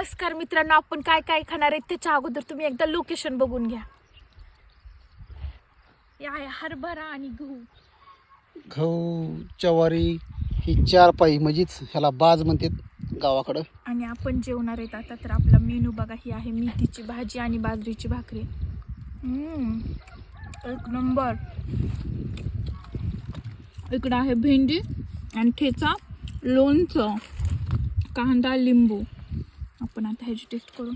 नमस्कार मित्रांनो, आपण काय काय खाणार आहे त्याच्या अगोदर तुम्ही एकदा लोकेशन बघून घ्या. हे आहे हरभरा आणि गहू ज्वारी ही चार पायी म्हणजेच ह्याला बाज म्हणतात गावाकडं. आणि आपण जेवणार आहेत आता. तर आपला मेनू बघा, ही आहे मेथीची भाजी आणि बाजरीची भाकरी. एक नंबर. इकडं आहे भेंडी आणि ठेचा, लोणचं, कांदा, लिंबू. आपण आता ह्याची टेस्ट करू.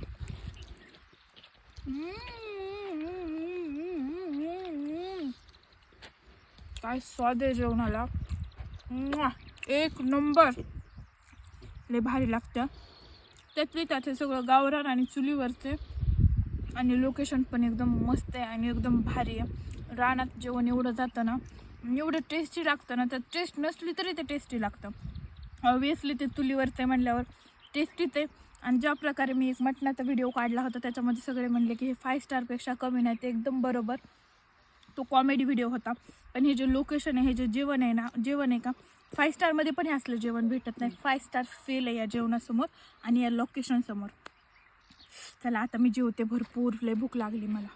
काय स्वाद आहे जेवणाला. एक नंबर. लय भारी लागतं. त्यातली त्यात हे सगळं गावरान आणि चुलीवरचे. आणि लोकेशन पण एकदम मस्त आहे आणि एकदम भारी आहे. रानात जेवण एवढं जातं ना, एवढं टेस्टी लागतं ना. तर टेस्ट नसली तरी ते टेस्टी लागतं. ऑब्वियसली ते चुलीवरचे म्हणल्यावर टेस्टीच आहे. आणि ज्या प्रकारे मी एक मटणाचा व्हिडिओ काढला होता त्याच्यामध्ये सगळे म्हणले की हे 5 स्टारपेक्षा कमी नाही. ते एकदम बरोबर. तो कॉमेडी व्हिडिओ होता. पण हे जे लोकेशन आहे, हे जे जेवण आहे ना, जेवण आहे का 5 स्टारमध्ये पण हे असलं जेवण भेटत नाही. 5 स्टार फेल आहे या जेवणासमोर आणि या लोकेशनसमोर. चला आता मी जेवते. भरपूर लय भूक लागली मला.